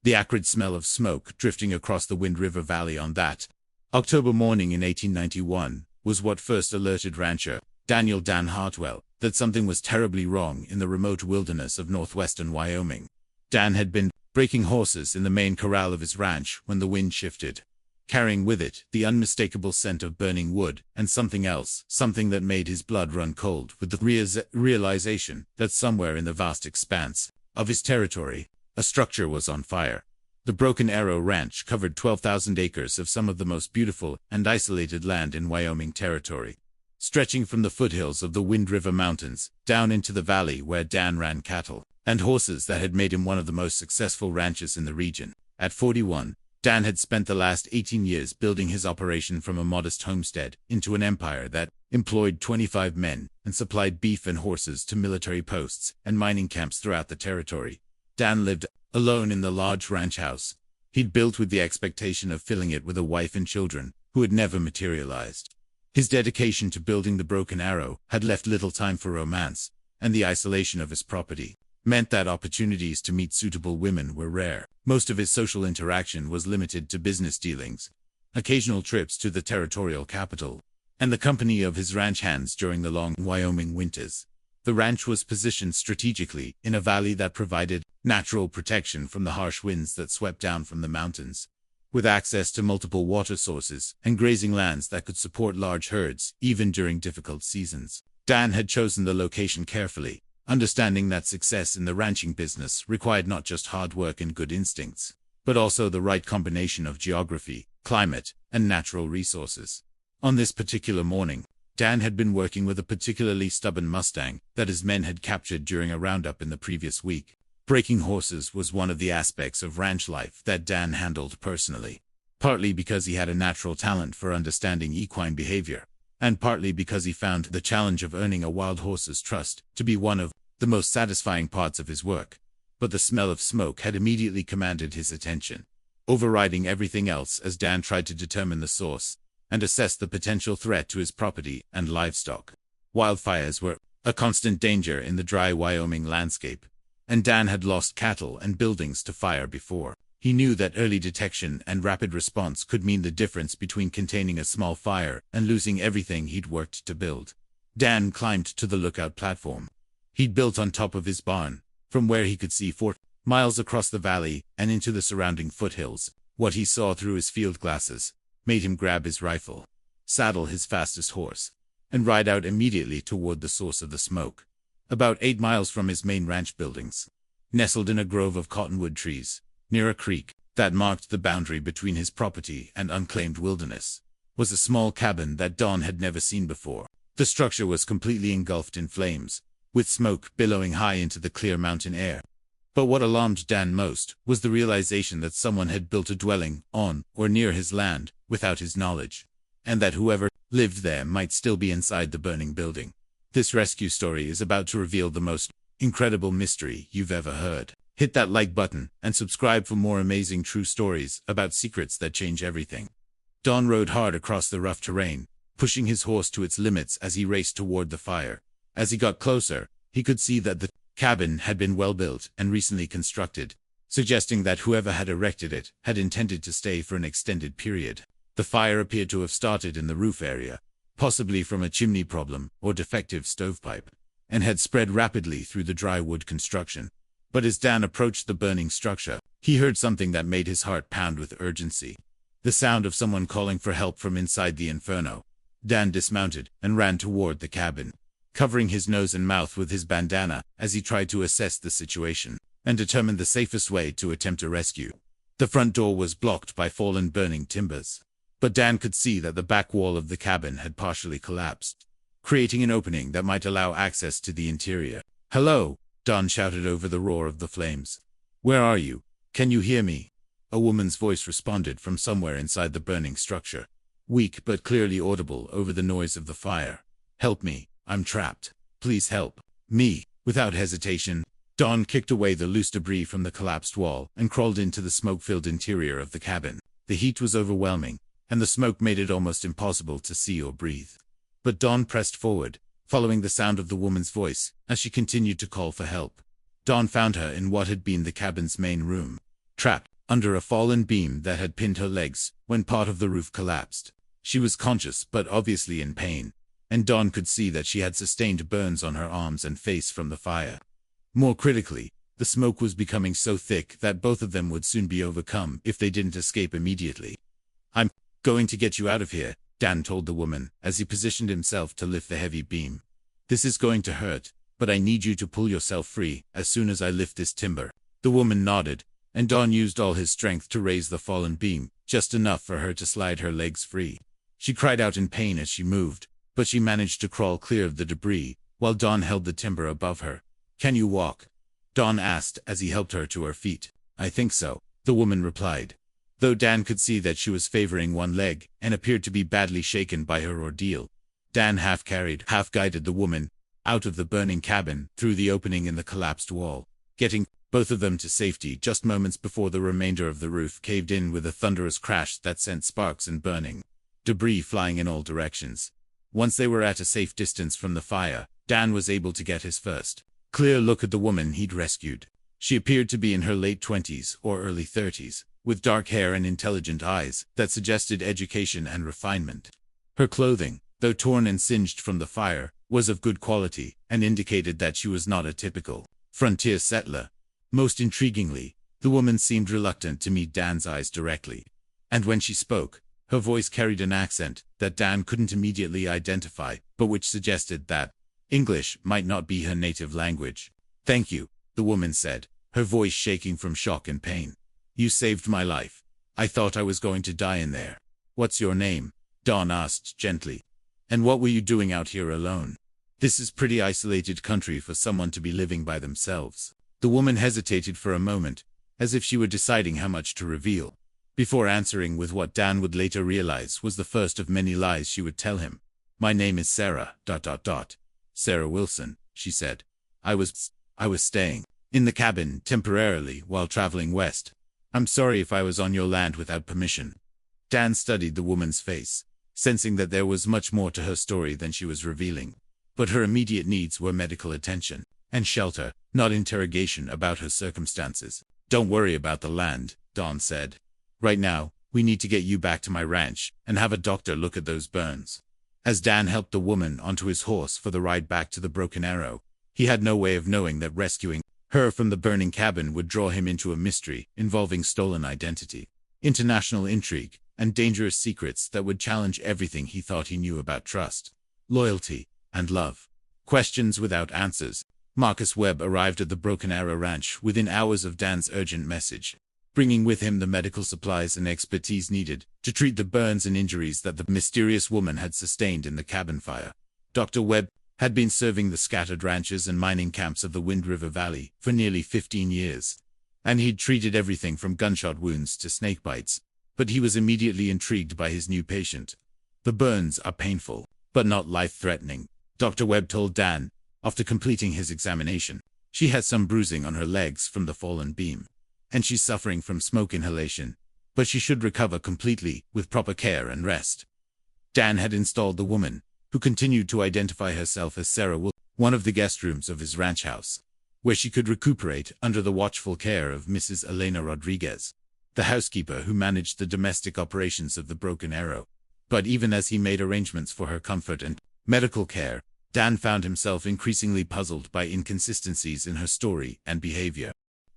the acrid smell of smoke drifting across the Wind River Valley on that October morning in 1891 was what first alerted rancher Dan Hartwell that something was terribly wrong in the remote wilderness of northwestern Wyoming. Dan had been breaking horses in the main corral of his ranch when the wind shifted, carrying with it the unmistakable scent of burning wood and something else, something that made his blood run cold with the realization that somewhere in the vast expanse of his territory, a structure was on fire. The Broken Arrow Ranch covered 12,000 acres of some of the most beautiful and isolated land in Wyoming territory, stretching from the foothills of the Wind River Mountains down into the valley where Dan ran cattle and horses that had made him one of the most successful ranchers in the region. At 41, Dan had spent the last 18 years building his operation from a modest homestead into an empire that employed 25 men and supplied beef and horses to military posts and mining camps throughout the territory. Dan lived alone in the large ranch house he'd built with the expectation of filling it with a wife and children who had never materialized. His dedication to building the Broken Arrow had left little time for romance, and the isolation of his property meant that opportunities to meet suitable women were rare. Most of his social interaction was limited to business dealings, occasional trips to the territorial capital, and the company of his ranch hands during the long Wyoming winters. The ranch was positioned strategically in a valley that provided natural protection from the harsh winds that swept down from the mountains, with access to multiple water sources and grazing lands that could support large herds even during difficult seasons. Dan had chosen the location carefully, understanding that success in the ranching business required not just hard work and good instincts, but also the right combination of geography, climate, and natural resources. On this particular morning, Dan had been working with a particularly stubborn Mustang that his men had captured during a roundup in the previous week. Breaking horses was one of the aspects of ranch life that Dan handled personally, partly because he had a natural talent for understanding equine behavior, and partly because he found the challenge of earning a wild horse's trust to be one of the most satisfying parts of his work. But the smell of smoke had immediately commanded his attention, overriding everything else as Dan tried to determine the source and assess the potential threat to his property and livestock. Wildfires were a constant danger in the dry Wyoming landscape, and Dan had lost cattle and buildings to fire before. He knew that early detection and rapid response could mean the difference between containing a small fire and losing everything he'd worked to build. Dan climbed to the lookout platform he'd built on top of his barn, from where he could see 4 miles across the valley and into the surrounding foothills. What he saw through his field glasses made him grab his rifle, saddle his fastest horse, and ride out immediately toward the source of the smoke. About 8 miles from his main ranch buildings, nestled in a grove of cottonwood trees, near a creek that marked the boundary between his property and unclaimed wilderness, was a small cabin that Don had never seen before. The structure was completely engulfed in flames, with smoke billowing high into the clear mountain air. But what alarmed Dan most was the realization that someone had built a dwelling on or near his land without his knowledge, and that whoever lived there might still be inside the burning building. This rescue story is about to reveal the most incredible mystery you've ever heard. Hit that like button and subscribe for more amazing true stories about secrets that change everything. Don rode hard across the rough terrain, pushing his horse to its limits as he raced toward the fire. As he got closer, he could see that the cabin had been well built and recently constructed, suggesting that whoever had erected it had intended to stay for an extended period. The fire appeared to have started in the roof area, possibly from a chimney problem or defective stovepipe, and had spread rapidly through the dry wood construction. But as Dan approached the burning structure, he heard something that made his heart pound with urgency. The sound of someone calling for help from inside the inferno. Dan dismounted and ran toward the cabin, covering his nose and mouth with his bandana as he tried to assess the situation and determine the safest way to attempt a rescue. The front door was blocked by fallen burning timbers, but Dan could see that the back wall of the cabin had partially collapsed, creating an opening that might allow access to the interior. "Hello," Don shouted over the roar of the flames. "Where are you? Can you hear me?" A woman's voice responded from somewhere inside the burning structure, weak but clearly audible over the noise of the fire. "Help me, I'm trapped. Please help me." Without hesitation, Don kicked away the loose debris from the collapsed wall and crawled into the smoke-filled interior of the cabin. The heat was overwhelming, and the smoke made it almost impossible to see or breathe. But Don pressed forward, following the sound of the woman's voice as she continued to call for help. Don found her in what had been the cabin's main room, trapped under a fallen beam that had pinned her legs when part of the roof collapsed. She was conscious but obviously in pain, and Dawn could see that she had sustained burns on her arms and face from the fire. More critically, the smoke was becoming so thick that both of them would soon be overcome if they didn't escape immediately. "I'm going to get you out of here," Dan told the woman as he positioned himself to lift the heavy beam. "This is going to hurt, but I need you to pull yourself free as soon as I lift this timber." The woman nodded, and Dawn used all his strength to raise the fallen beam, just enough for her to slide her legs free. She cried out in pain as she moved, but she managed to crawl clear of the debris, while Dawn held the timber above her. "Can you walk?" Dawn asked as he helped her to her feet. "I think so," the woman replied. Though Dan could see that she was favoring one leg and appeared to be badly shaken by her ordeal, Dan half-carried, half-guided the woman out of the burning cabin through the opening in the collapsed wall, getting both of them to safety just moments before the remainder of the roof caved in with a thunderous crash that sent sparks and burning debris flying in all directions. Once they were at a safe distance from the fire, Dan was able to get his first clear look at the woman he'd rescued. She appeared to be in her late 20s or early 30s, with dark hair and intelligent eyes that suggested education and refinement. Her clothing, though torn and singed from the fire, was of good quality and indicated that she was not a typical frontier settler. Most intriguingly, the woman seemed reluctant to meet Dan's eyes directly. And when she spoke, her voice carried an accent that Dan couldn't immediately identify, but which suggested that English might not be her native language. "Thank you," the woman said, her voice shaking from shock and pain. "You saved my life. I thought I was going to die in there." "What's your name?" Dawn asked gently. "And what were you doing out here alone? This is pretty isolated country for someone to be living by themselves." The woman hesitated for a moment, as if she were deciding how much to reveal, before answering with what Dan would later realize was the first of many lies she would tell him. "My name is Sarah, Sarah Wilson," she said. I was staying in the cabin temporarily while traveling west. I'm sorry if I was on your land without permission." Dan studied the woman's face, sensing that there was much more to her story than she was revealing. But her immediate needs were medical attention and shelter, not interrogation about her circumstances. "Don't worry about the land," Dawn said. "Right now, we need to get you back to my ranch and have a doctor look at those burns." As Dan helped the woman onto his horse for the ride back to the Broken Arrow, he had no way of knowing that rescuing her from the burning cabin would draw him into a mystery involving stolen identity, international intrigue, and dangerous secrets that would challenge everything he thought he knew about trust, loyalty, and love. Questions without answers. Marcus Webb arrived at the Broken Arrow Ranch within hours of Dan's urgent message, bringing with him the medical supplies and expertise needed to treat the burns and injuries that the mysterious woman had sustained in the cabin fire. Dr. Webb had been serving the scattered ranches and mining camps of the Wind River Valley for nearly 15 years, and he'd treated everything from gunshot wounds to snake bites. But he was immediately intrigued by his new patient. "The burns are painful, but not life-threatening," Dr. Webb told Dan after completing his examination. "She has some bruising on her legs from the fallen beam, and she's suffering from smoke inhalation, but she should recover completely with proper care and rest." Dan had installed the woman, who continued to identify herself as Sarah Wilson, one of the guest rooms of his ranch house, where she could recuperate under the watchful care of Mrs. Elena Rodriguez, the housekeeper who managed the domestic operations of the Broken Arrow. But even as he made arrangements for her comfort and medical care, Dan found himself increasingly puzzled by inconsistencies in her story and behavior.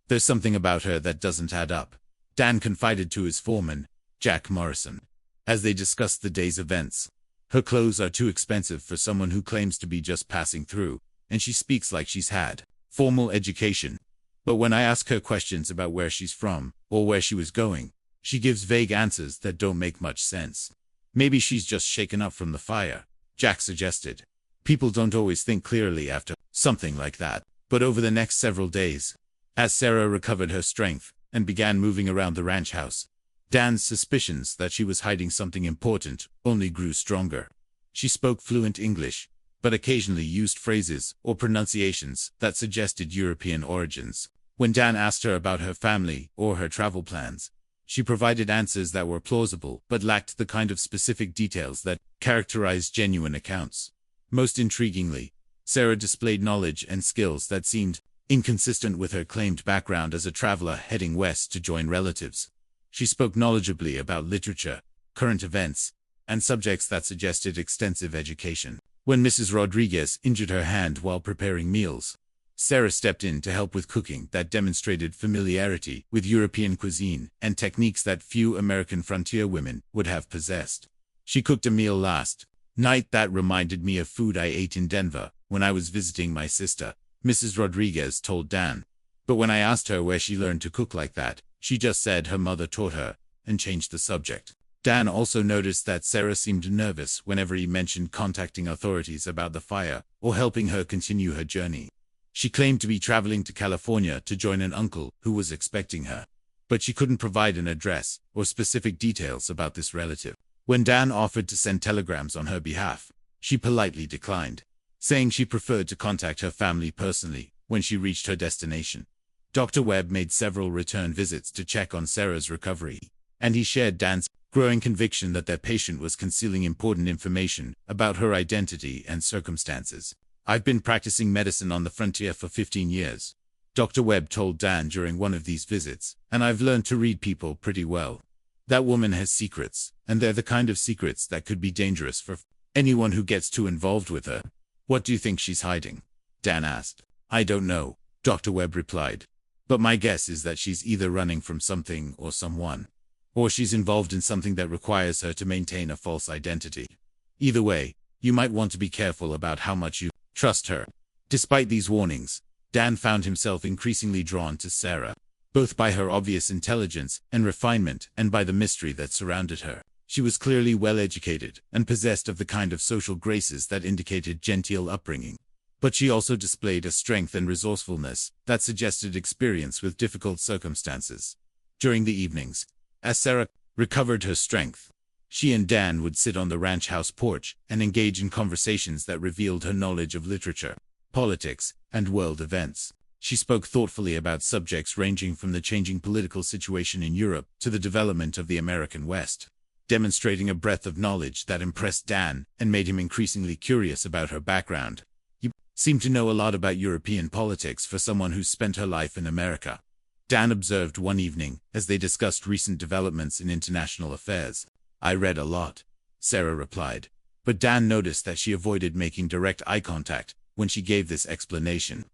"There's something about her that doesn't add up," Dan confided to his foreman, Jack Morrison, as they discussed the day's events. "Her clothes are too expensive for someone who claims to be just passing through, and she speaks like she's had formal education. But when I ask her questions about where she's from or where she was going, she gives vague answers that don't make much sense." "Maybe she's just shaken up from the fire," Jack suggested. "People don't always think clearly after something like that." But over the next several days, as Sarah recovered her strength and began moving around the ranch house, Dan's suspicions that she was hiding something important only grew stronger. She spoke fluent English, but occasionally used phrases or pronunciations that suggested European origins. When Dan asked her about her family or her travel plans, she provided answers that were plausible but lacked the kind of specific details that characterized genuine accounts. Most intriguingly, Sarah displayed knowledge and skills that seemed inconsistent with her claimed background as a traveler heading west to join relatives. She spoke knowledgeably about literature, current events, and subjects that suggested extensive education. When Mrs. Rodriguez injured her hand while preparing meals, Sarah stepped in to help with cooking that demonstrated familiarity with European cuisine and techniques that few American frontier women would have possessed. She cooked a meal last night that reminded me of food I ate in Denver when I was visiting my sister, Mrs. Rodriguez told Dan. But when I asked her where she learned to cook like that, she just said her mother taught her, and changed the subject. Dan also noticed that Sarah seemed nervous whenever he mentioned contacting authorities about the fire or helping her continue her journey. She claimed to be traveling to California to join an uncle who was expecting her, but she couldn't provide an address or specific details about this relative. When Dan offered to send telegrams on her behalf, she politely declined, saying she preferred to contact her family personally when she reached her destination. Dr. Webb made several return visits to check on Sarah's recovery, and he shared Dan's growing conviction that their patient was concealing important information about her identity and circumstances. "I've been practicing medicine on the frontier for 15 years, Dr. Webb told Dan during one of these visits, and I've learned to read people pretty well. That woman has secrets, and they're the kind of secrets that could be dangerous for anyone who gets too involved with her." "What do you think she's hiding?" Dan asked. "I don't know," Dr. Webb replied. "But my guess is that she's either running from something or someone, or she's involved in something that requires her to maintain a false identity. Either way, you might want to be careful about how much you trust her." Despite these warnings, Dan found himself increasingly drawn to Sarah, both by her obvious intelligence and refinement and by the mystery that surrounded her. She was clearly well-educated and possessed of the kind of social graces that indicated genteel upbringing. But she also displayed a strength and resourcefulness that suggested experience with difficult circumstances. During the evenings, as Sarah recovered her strength, she and Dan would sit on the ranch house porch and engage in conversations that revealed her knowledge of literature, politics, and world events. She spoke thoughtfully about subjects ranging from the changing political situation in Europe to the development of the American West, demonstrating a breadth of knowledge that impressed Dan and made him increasingly curious about her background. "You seem to know a lot about European politics for someone who's spent her life in America," Dan observed one evening as they discussed recent developments in international affairs. "I read a lot," Sarah replied, but Dan noticed that she avoided making direct eye contact when she gave this explanation.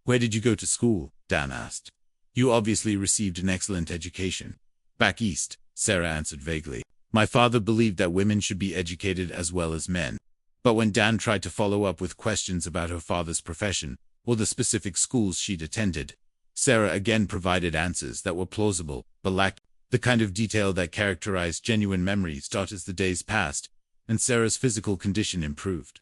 "Where did you go to school?" Dan asked. "You obviously received an excellent education." "Back east," Sarah answered vaguely. "My father believed that women should be educated as well as men." But when Dan tried to follow up with questions about her father's profession or the specific schools she'd attended, Sarah again provided answers that were plausible but lacked the kind of detail that characterized genuine memories. As the days passed and Sarah's physical condition improved,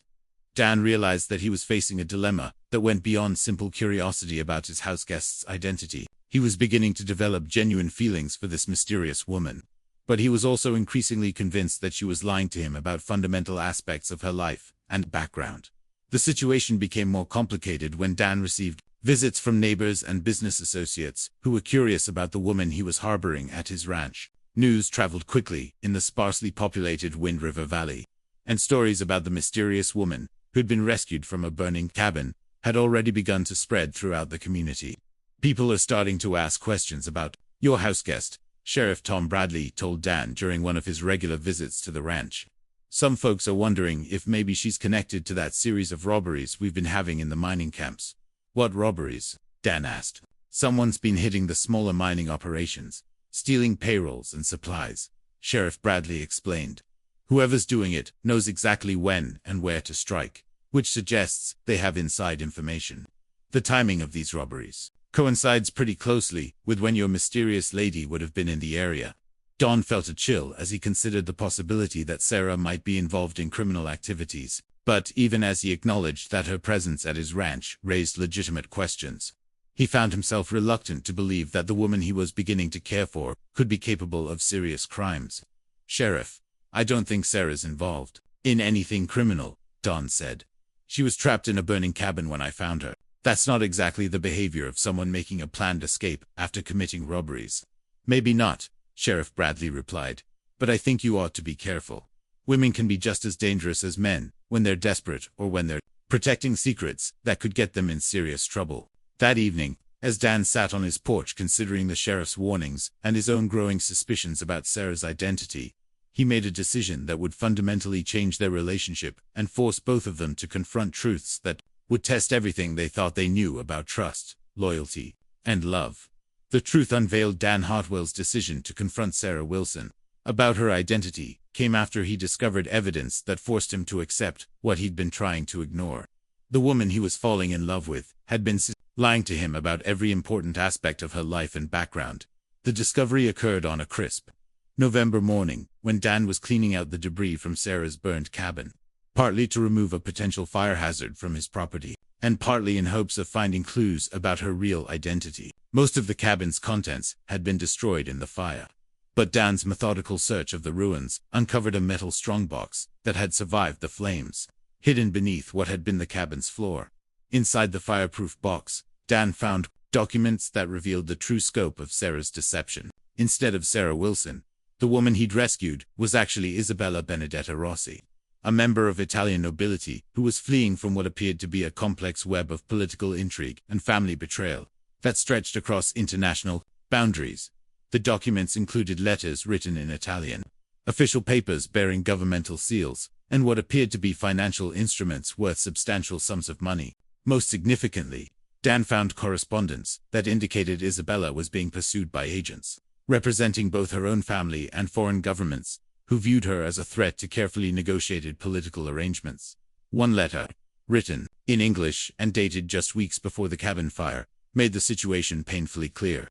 Dan realized that he was facing a dilemma that went beyond simple curiosity about his houseguest's identity. He was beginning to develop genuine feelings for this mysterious woman, but he was also increasingly convinced that she was lying to him about fundamental aspects of her life and background. The situation became more complicated when Dan received visits from neighbors and business associates who were curious about the woman he was harboring at his ranch. News traveled quickly in the sparsely populated Wind River Valley, and stories about the mysterious woman who'd been rescued from a burning cabin had already begun to spread throughout the community. "People are starting to ask questions about your houseguest," Sheriff Tom Bradley told Dan during one of his regular visits to the ranch. "Some folks are wondering if maybe she's connected to that series of robberies we've been having in the mining camps." "What robberies?" Dan asked. "Someone's been hitting the smaller mining operations, stealing payrolls and supplies," Sheriff Bradley explained. "Whoever's doing it knows exactly when and where to strike, which suggests they have inside information. The timing of these robberies coincides pretty closely with when your mysterious lady would have been in the area." Don felt a chill as he considered the possibility that Sarah might be involved in criminal activities, but even as he acknowledged that her presence at his ranch raised legitimate questions, he found himself reluctant to believe that the woman he was beginning to care for could be capable of serious crimes. "Sheriff, I don't think Sarah's involved in anything criminal," Don said. "She was trapped in a burning cabin when I found her. That's not exactly the behavior of someone making a planned escape after committing robberies." "Maybe not," Sheriff Bradley replied, "but I think you ought to be careful. Women can be just as dangerous as men when they're desperate or when they're protecting secrets that could get them in serious trouble." That evening, as Dan sat on his porch considering the sheriff's warnings and his own growing suspicions about Sarah's identity, he made a decision that would fundamentally change their relationship and force both of them to confront truths that would test everything they thought they knew about trust, loyalty, and love. The truth unveiled. Dan Hartwell's decision to confront Sarah Wilson about her identity came after he discovered evidence that forced him to accept what he'd been trying to ignore. The woman he was falling in love with had been lying to him about every important aspect of her life and background. The discovery occurred on a crisp November morning, when Dan was cleaning out the debris from Sarah's burned cabin, partly to remove a potential fire hazard from his property, and partly in hopes of finding clues about her real identity. Most of the cabin's contents had been destroyed in the fire, but Dan's methodical search of the ruins uncovered a metal strongbox that had survived the flames, hidden beneath what had been the cabin's floor. Inside the fireproof box, Dan found documents that revealed the true scope of Sarah's deception. Instead of Sarah Wilson, the woman he'd rescued was actually Isabella Rossi, a member of Italian nobility who was fleeing from what appeared to be a complex web of political intrigue and family betrayal that stretched across international boundaries. The documents included letters written in Italian, official papers bearing governmental seals, and what appeared to be financial instruments worth substantial sums of money. Most significantly, Dan found correspondence that indicated Isabella was being pursued by agents representing both her own family and foreign governments, who viewed her as a threat to carefully negotiated political arrangements. One letter, written in English and dated just weeks before the cabin fire, made the situation painfully clear.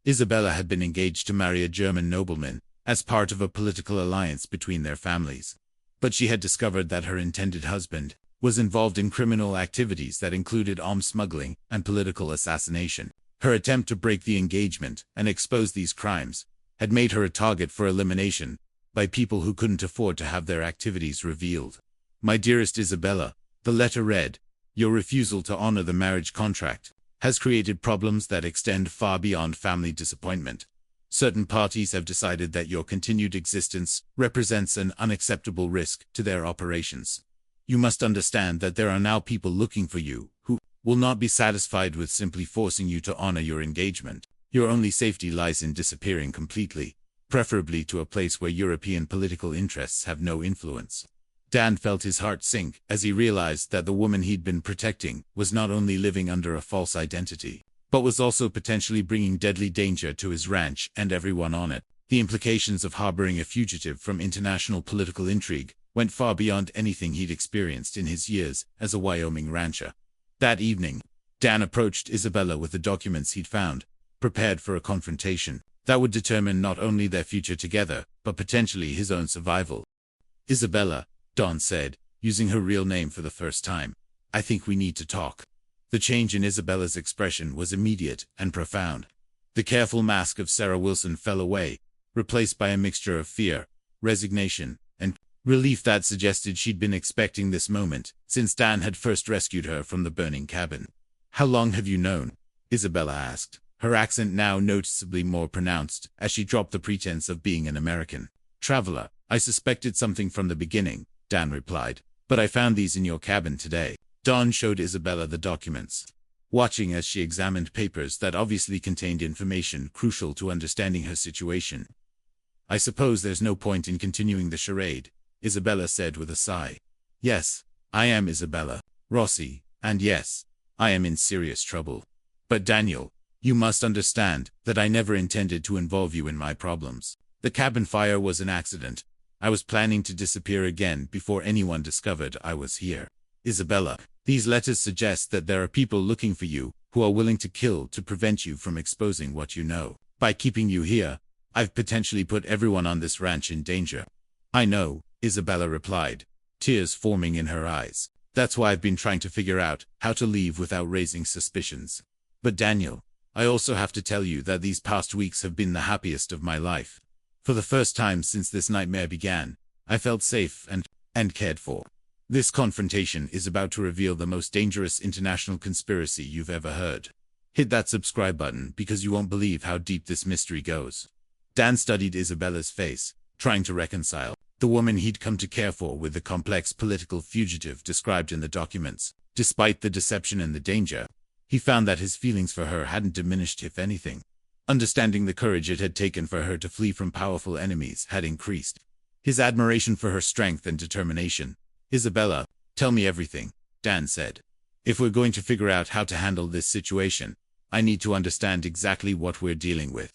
Isabella had been engaged to marry a German nobleman as part of a political alliance between their families, but she had discovered that her intended husband was involved in criminal activities that included arms smuggling and political assassination. Her attempt to break the engagement and expose these crimes had made her a target for elimination by people who couldn't afford to have their activities revealed. "My dearest Isabella," the letter read, "your refusal to honor the marriage contract has created problems that extend far beyond family disappointment. Certain parties have decided that your continued existence represents an unacceptable risk to their operations. You must understand that there are now people looking for you who will not be satisfied with simply forcing you to honor your engagement. Your only safety lies in disappearing completely, preferably to a place where European political interests have no influence." Dan felt his heart sink as he realized that the woman he'd been protecting was not only living under a false identity, but was also potentially bringing deadly danger to his ranch and everyone on it. The implications of harboring a fugitive from international political intrigue went far beyond anything he'd experienced in his years as a Wyoming rancher. That evening, Dan approached Isabella with the documents he'd found, prepared for a confrontation that would determine not only their future together, but potentially his own survival. "Isabella," Don said, using her real name for the first time, "I think we need to talk." The change in Isabella's expression was immediate and profound. The careful mask of Sarah Wilson fell away, replaced by a mixture of fear, resignation, and relief that suggested she'd been expecting this moment since Dan had first rescued her from the burning cabin. "How long have you known?" Isabella asked, her accent now noticeably more pronounced as she dropped the pretense of being an American. "Traveler, I suspected something from the beginning," Dan replied, "but I found these in your cabin today." Don showed Isabella the documents, watching as she examined papers that obviously contained information crucial to understanding her situation. "I suppose there's no point in continuing the charade," Isabella said with a sigh. "Yes, I am Isabella Rossi, and yes, I am in serious trouble. But Daniel, you must understand that I never intended to involve you in my problems. The cabin fire was an accident. I was planning to disappear again before anyone discovered I was here." "Isabella, these letters suggest that there are people looking for you who are willing to kill to prevent you from exposing what you know. By keeping you here, I've potentially put everyone on this ranch in danger." "I know," Isabella replied, tears forming in her eyes. "That's why I've been trying to figure out how to leave without raising suspicions. But Daniel, I also have to tell you that these past weeks have been the happiest of my life. For the first time since this nightmare began, I felt safe and cared for. This confrontation is about to reveal the most dangerous international conspiracy you've ever heard. Hit that subscribe button because you won't believe how deep this mystery goes." Dan studied Isabella's face, trying to reconcile the woman he'd come to care for with the complex political fugitive described in the documents. Despite the deception and the danger, he found that his feelings for her hadn't diminished, if anything. Understanding the courage it had taken for her to flee from powerful enemies had increased. His admiration for her strength and determination. "Isabella, tell me everything," Dan said. "If we're going to figure out how to handle this situation, I need to understand exactly what we're dealing with."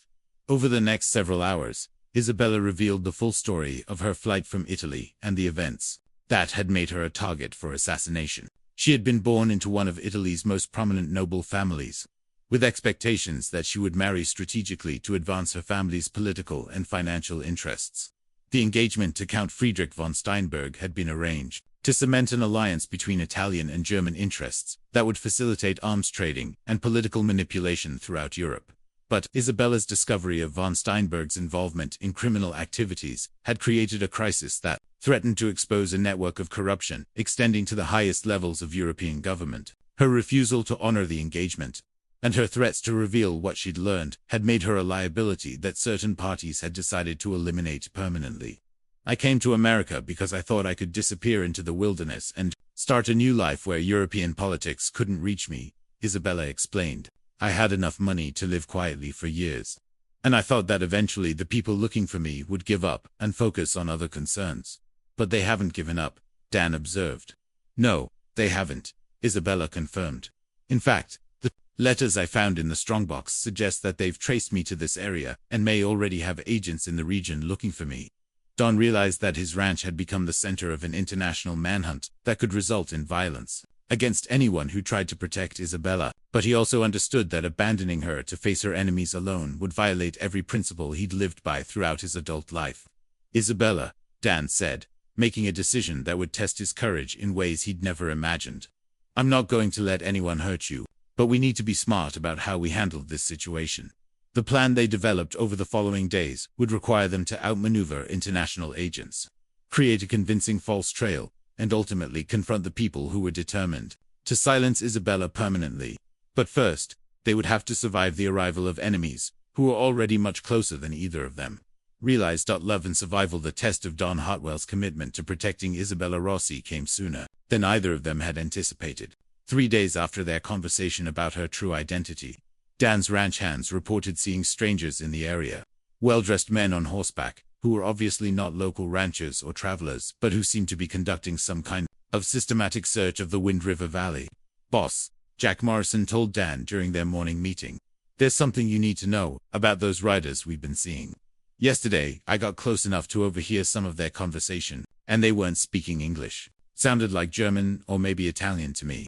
Over the next several hours, Isabella revealed the full story of her flight from Italy and the events that had made her a target for assassination. She had been born into one of Italy's most prominent noble families, with expectations that she would marry strategically to advance her family's political and financial interests. The engagement to Count Friedrich von Steinberg had been arranged to cement an alliance between Italian and German interests that would facilitate arms trading and political manipulation throughout Europe. But Isabella's discovery of von Steinberg's involvement in criminal activities had created a crisis that threatened to expose a network of corruption extending to the highest levels of European government. Her refusal to honor the engagement and her threats to reveal what she'd learned had made her a liability that certain parties had decided to eliminate permanently. "I came to America because I thought I could disappear into the wilderness and start a new life where European politics couldn't reach me," Isabella explained. "I had enough money to live quietly for years, and I thought that eventually the people looking for me would give up and focus on other concerns. But they haven't given up," Dan observed. "No, they haven't," Isabella confirmed. "In fact, the letters I found in the strongbox suggest that they've traced me to this area and may already have agents in the region looking for me." Don realized that his ranch had become the center of an international manhunt that could result in violence against anyone who tried to protect Isabella, but he also understood that abandoning her to face her enemies alone would violate every principle he'd lived by throughout his adult life. "Isabella," Dan said, making a decision that would test his courage in ways he'd never imagined. "I'm not going to let anyone hurt you, but we need to be smart about how we handle this situation." The plan they developed over the following days would require them to outmaneuver international agents, create a convincing false trail, and ultimately confront the people who were determined to silence Isabella permanently. But first, they would have to survive the arrival of enemies who were already much closer than either of them. Realized. Love and survival. The test of Dan Hartwell's commitment to protecting Isabella Rossi came sooner than either of them had anticipated. 3 days after their conversation about her true identity, Dan's ranch hands reported seeing strangers in the area, well-dressed men on horseback, who were obviously not local ranchers or travelers, but who seemed to be conducting some kind of systematic search of the Wind River Valley. "Boss," Jack Morrison told Dan during their morning meeting, "there's something you need to know about those riders we've been seeing. Yesterday, I got close enough to overhear some of their conversation, and they weren't speaking English. Sounded like German or maybe Italian to me."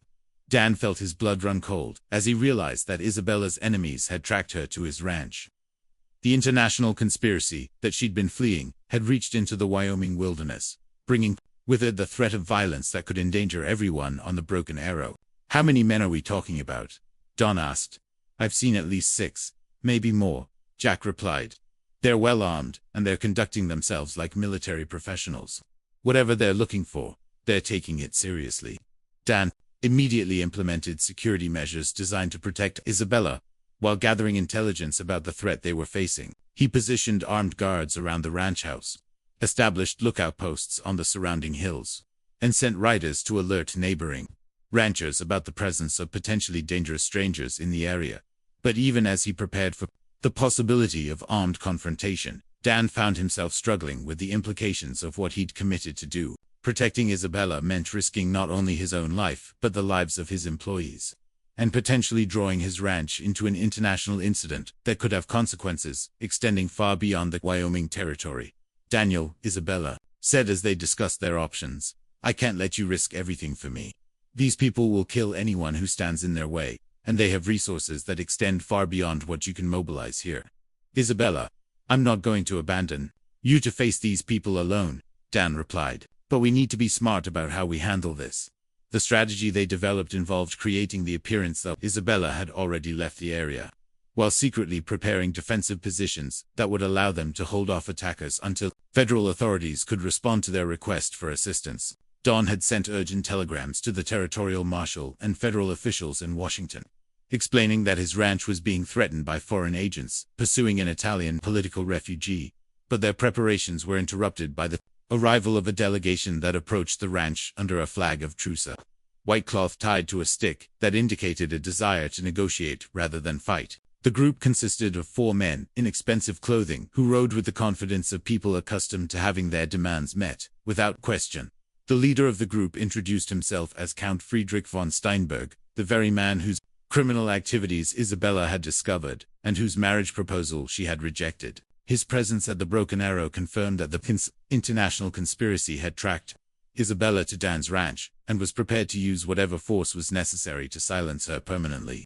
Dan felt his blood run cold as he realized that Isabella's enemies had tracked her to his ranch. The international conspiracy that she'd been fleeing had reached into the Wyoming wilderness, bringing with it the threat of violence that could endanger everyone on the Broken Arrow. "How many men are we talking about?" Don asked. "I've seen at least 6, maybe more," Jack replied. "They're well armed, and they're conducting themselves like military professionals. Whatever they're looking for, they're taking it seriously." Dan immediately implemented security measures designed to protect Isabella. While gathering intelligence about the threat they were facing, he positioned armed guards around the ranch house, established lookout posts on the surrounding hills, and sent riders to alert neighboring ranchers about the presence of potentially dangerous strangers in the area. But even as he prepared for the possibility of armed confrontation, Dan found himself struggling with the implications of what he'd committed to do. Protecting Isabella meant risking not only his own life, but the lives of his employees, and potentially drawing his ranch into an international incident that could have consequences extending far beyond the Wyoming territory. "Daniel," Isabella said as they discussed their options, "I can't let you risk everything for me. These people will kill anyone who stands in their way, and they have resources that extend far beyond what you can mobilize here." "Isabella, I'm not going to abandon you to face these people alone," Dan replied. "But we need to be smart about how we handle this." The strategy they developed involved creating the appearance that Isabella had already left the area, while secretly preparing defensive positions that would allow them to hold off attackers until federal authorities could respond to their request for assistance. Don had sent urgent telegrams to the territorial marshal and federal officials in Washington, explaining that his ranch was being threatened by foreign agents pursuing an Italian political refugee, but their preparations were interrupted by the arrival of a delegation that approached the ranch under a flag of truce. white cloth tied to a stick that indicated a desire to negotiate rather than fight. The group consisted of 4 men in expensive clothing who rode with the confidence of people accustomed to having their demands met, without question. The leader of the group introduced himself as Count Friedrich von Steinberg, the very man whose criminal activities Isabella had discovered, and whose marriage proposal she had rejected. His presence at the Broken Arrow confirmed that the international conspiracy had tracked Isabella to Dan's ranch, and was prepared to use whatever force was necessary to silence her permanently.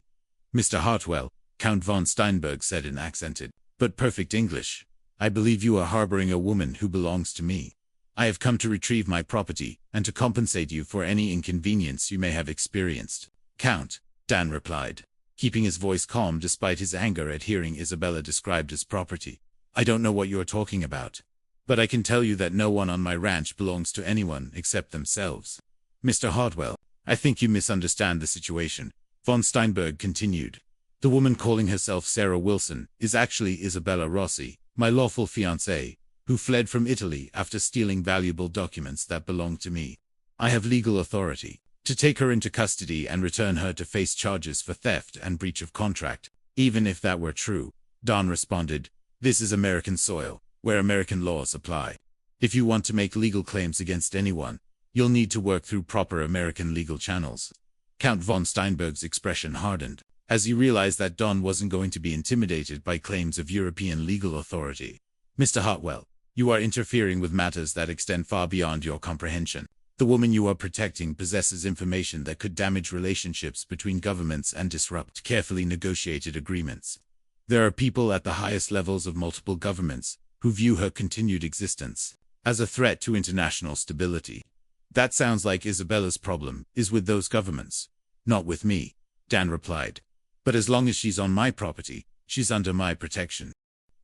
"Mr. Hartwell," Count von Steinberg said in accented, but perfect English, "I believe you are harboring a woman who belongs to me. I have come to retrieve my property, and to compensate you for any inconvenience you may have experienced." "Count," Dan replied, keeping his voice calm despite his anger at hearing Isabella described as property. "I don't know what you're talking about. But I can tell you that no one on my ranch belongs to anyone except themselves." "Mr. Hartwell, I think you misunderstand the situation," von Steinberg continued. "The woman calling herself Sarah Wilson is actually Isabella Rossi, my lawful fiancé, who fled from Italy after stealing valuable documents that belonged to me. I have legal authority to take her into custody and return her to face charges for theft and breach of contract." "Even if that were true," Don responded, "this is American soil, where American laws apply. If you want to make legal claims against anyone, you'll need to work through proper American legal channels." Count von Steinberg's expression hardened, as he realized that Don wasn't going to be intimidated by claims of European legal authority. "Mr. Hartwell, you are interfering with matters that extend far beyond your comprehension. The woman you are protecting possesses information that could damage relationships between governments and disrupt carefully negotiated agreements. There are people at the highest levels of multiple governments who view her continued existence as a threat to international stability." "That sounds like Isabella's problem is with those governments, not with me," Dan replied. "But as long as she's on my property, she's under my protection."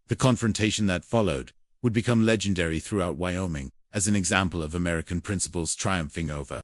The confrontation that followed would become legendary throughout Wyoming as an example of American principles triumphing over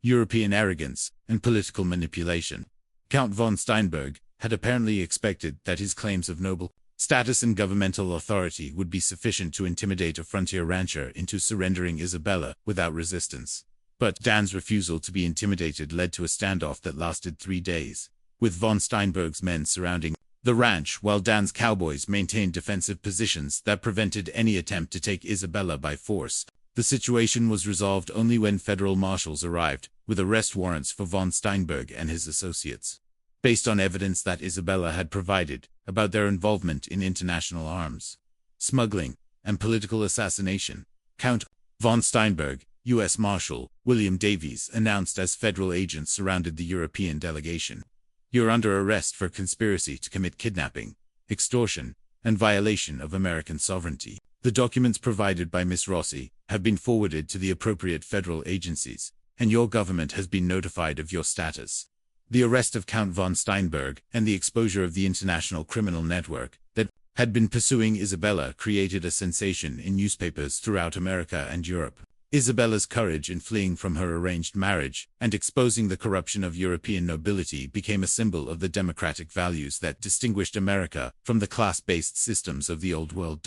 European arrogance and political manipulation. Count von Steinberg had apparently expected that his claims of noble status and governmental authority would be sufficient to intimidate a frontier rancher into surrendering Isabella without resistance. But Dan's refusal to be intimidated led to a standoff that lasted 3 days, with von Steinberg's men surrounding the ranch while Dan's cowboys maintained defensive positions that prevented any attempt to take Isabella by force. The situation was resolved only when federal marshals arrived, with arrest warrants for von Steinberg and his associates, based on evidence that Isabella had provided about their involvement in international arms, smuggling, and political assassination. Count von Steinberg, U.S. Marshal William Davies announced as federal agents surrounded the European delegation. "You're under arrest for conspiracy to commit kidnapping, extortion, and violation of American sovereignty. The documents provided by Ms. Rossi have been forwarded to the appropriate federal agencies, and your government has been notified of your status." The arrest of Count von Steinberg and the exposure of the international criminal network that had been pursuing Isabella created a sensation in newspapers throughout America and Europe. Isabella's courage in fleeing from her arranged marriage and exposing the corruption of European nobility became a symbol of the democratic values that distinguished America from the class-based systems of the Old World.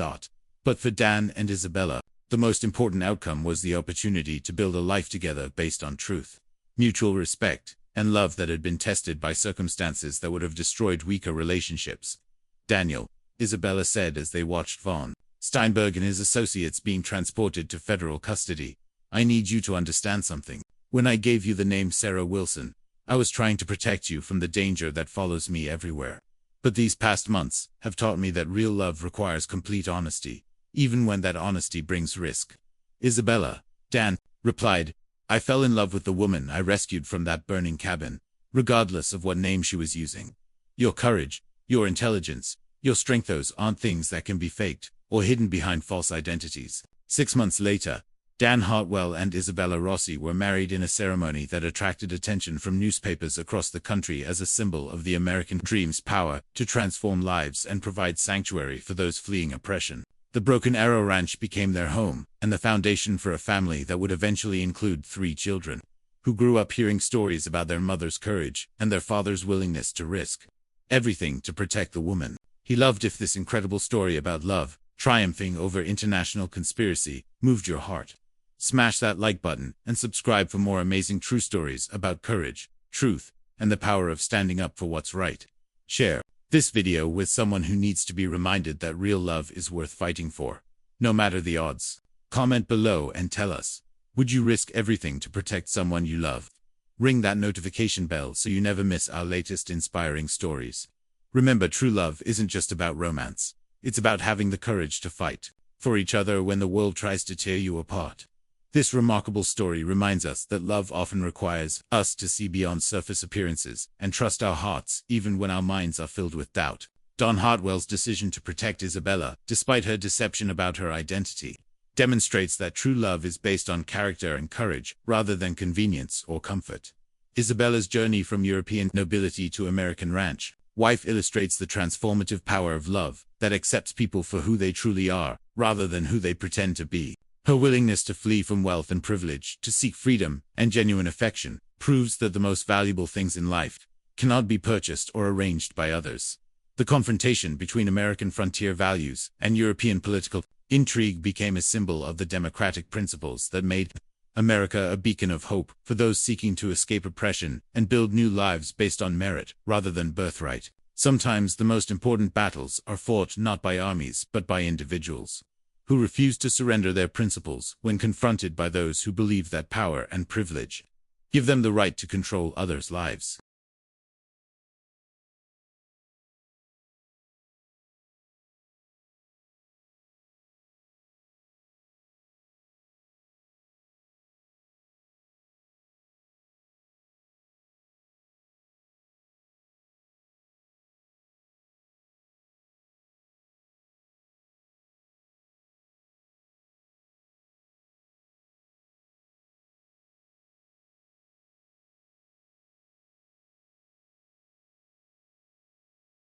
But for Dan and Isabella, the most important outcome was the opportunity to build a life together based on truth, mutual respect, and love that had been tested by circumstances that would have destroyed weaker relationships. "Daniel," Isabella said as they watched von Steinberg and his associates being transported to federal custody, "I need you to understand something. When I gave you the name Sarah Wilson, I was trying to protect you from the danger that follows me everywhere. But these past months have taught me that real love requires complete honesty, even when that honesty brings risk." "Isabella," Dan replied, "I fell in love with the woman I rescued from that burning cabin, regardless of what name she was using. Your courage, your intelligence, your strength, those aren't things that can be faked or hidden behind false identities." 6 months later, Dan Hartwell and Isabella Rossi were married in a ceremony that attracted attention from newspapers across the country as a symbol of the American dream's power to transform lives and provide sanctuary for those fleeing oppression. The Broken Arrow Ranch became their home, and the foundation for a family that would eventually include 3 children, who grew up hearing stories about their mother's courage and their father's willingness to risk everything to protect the woman he loved. If this incredible story about love, triumphing over international conspiracy, moved your heart, Smash that like button and subscribe for more amazing true stories about courage, truth, and the power of standing up for what's right. Share this video with someone who needs to be reminded that real love is worth fighting for, no matter the odds. Comment below and tell us, would you risk everything to protect someone you love? Ring that notification bell so you never miss our latest inspiring stories. Remember, true love isn't just about romance. It's about having the courage to fight for each other when the world tries to tear you apart. This remarkable story reminds us that love often requires us to see beyond surface appearances and trust our hearts even when our minds are filled with doubt. Dan Hartwell's decision to protect Isabella, despite her deception about her identity, demonstrates that true love is based on character and courage rather than convenience or comfort. Isabella's journey from European nobility to American ranch wife illustrates the transformative power of love that accepts people for who they truly are rather than who they pretend to be. Her willingness to flee from wealth and privilege to seek freedom and genuine affection proves that the most valuable things in life cannot be purchased or arranged by others. The confrontation between American frontier values and European political intrigue became a symbol of the democratic principles that made America a beacon of hope for those seeking to escape oppression and build new lives based on merit rather than birthright. Sometimes the most important battles are fought not by armies but by individuals who refuse to surrender their principles when confronted by those who believe that power and privilege give them the right to control others' lives.